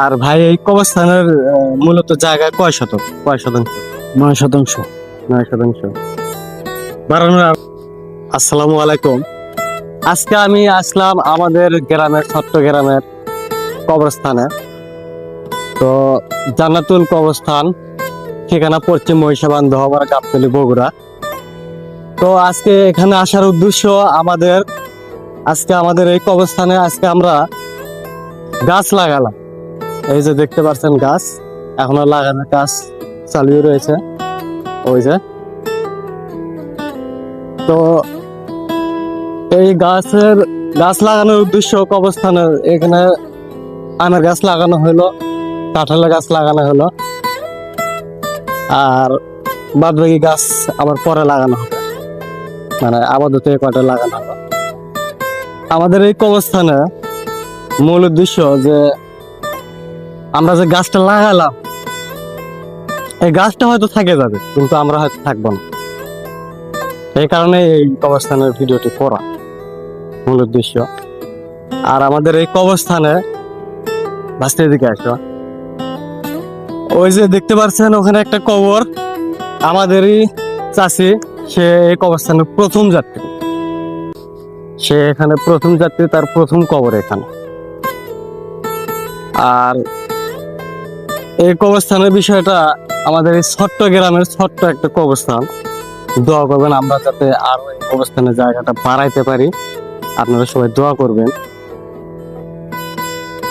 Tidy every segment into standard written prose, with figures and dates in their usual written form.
আর ভাই এই কবরস্থানের মূলত জায়গা কয় শতক, কয় শতাংশ? 9 শতাংশ। 9 শতাংশ। আসসালামু আলাইকুম। আজকে আমি আসলাম আমাদের গ্রামের, ছোট্ট গ্রামের কবরস্থানে। তো জান্নাতুল কবরস্থান, ঠিকানা পশ্চিম মহিষাবান, দহবার, গাবতলী, বগুড়া। তো আজকে এখানে আসার উদ্দেশ্য আমাদের এই কবরস্থানে আজকে আমরা গাছ লাগালাম। এই যে দেখতে পাচ্ছেন গাছ এখনো লাগানোর কাজ চালু রয়েছে। ওই যে, তো এই গাছ লাগানোর উদ্দেশ্য কবরস্থানে এখানে আমের গাছ লাগানো হলো, কাঁঠালের গাছ লাগানো হলো, আর বাদ বাকি গাছ আবার পরে লাগানো হবে, মানে আপাতত কয়টা লাগানো হবে। আমাদের এই কবরস্থানে মূল উদ্দেশ্য যে আমরা যে গাছটা লাগালাম, এই গাছটা হয়তো থেকে যাবে কিন্তু আমরা হয়তো থাকবো না। এই কারণে এই কবরস্থানের ভিডিওটি করা মূল উদ্দেশ্য। আর আমাদের এই কবরস্থানে বাঁচতে দিকে আসো, ওই যে দেখতে পাচ্ছেন ওখানে একটা কবর, আমাদেরই চাষি, সে এই কবরস্থানের প্রথম যাত্রী, সে এখানে প্রথম যাত্রী, তার প্রথম কবর এখানে। আর এই কবরস্থানের বিষয়টা আমাদের এই ছোট্ট গ্রামের ছোট্ট একটা কবরস্থান, দোয়া করবেন আমরা যাতে আরো এই কবরস্থানের জায়গাটা বাড়াইতে পারি। আপনারা সবাই দোয়া করবেন।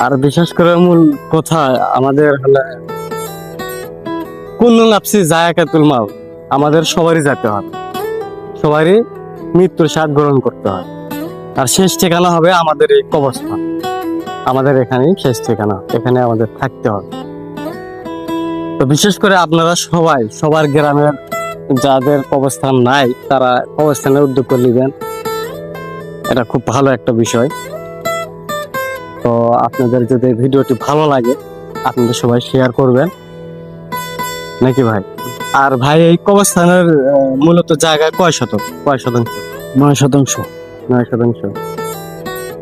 আর বিশেষ করে মূল কথা আমাদের হলে কুল্লু নাফসি যায়কাতুল মাউত, আমাদের সবারই যেতে হবে, সবারই মৃত্যুর স্বাদ গ্রহণ করতে হয়। আর শেষ ঠিকানা হবে আমাদের এই কবরস্থান, আমাদের এখানেই শেষ ঠিকানা, এখানে আমাদের থাকতে হবে। তো বিশেষ করে আপনারা সবাই সবার গ্রামের যাদের কবরস্থান নাই তারা কবরস্থানের উদ্যোগ করে নেবেন, এটা খুব ভালো একটা বিষয়। তো আপনাদের যদি ভিডিওটি ভালো লাগে আপনারা সবাই শেয়ার করবেন, নাকি ভাই? আর ভাই এই কবরস্থানের মূলত জায়গা কয় শতক, কয় শতাংশ? 9 শতাংশ। 9 শতাংশ।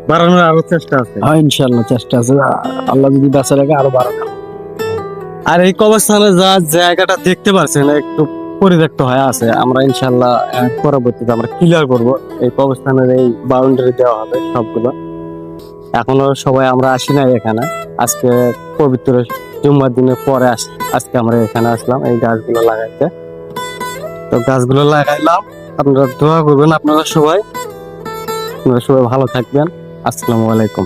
বাড়ানোর আরো চেষ্টা আছে? হ্যাঁ, ইনশাআল্লাহ চেষ্টা আছে, আল্লাহ যদি বাঁচা রাখে আরো বাড়ানো। আর এই কবরস্থানে যা জায়গাটা দেখতে পাচ্ছেন একটু পরিত্যক্ত হয়ে আছে, আমরা ইনশাল্লাহ পরবর্তীতে আমরা ক্লিয়ার করব। এই কবরস্থানের এই বাউন্ডারি দেওয়া হবে সবগুলো। এখনো সবাই আমরা আসি নাই এখানে, আজকে পবিত্র জুম্মার দিনের পরে আজকে আমরা এখানে আসলাম এই গাছগুলো লাগাইতে। তো গাছগুলো লাগাইলাম, আপনারা দোয়া করবেন, আপনারা সবাই ভালো থাকবেন। আসসালামু আলাইকুম।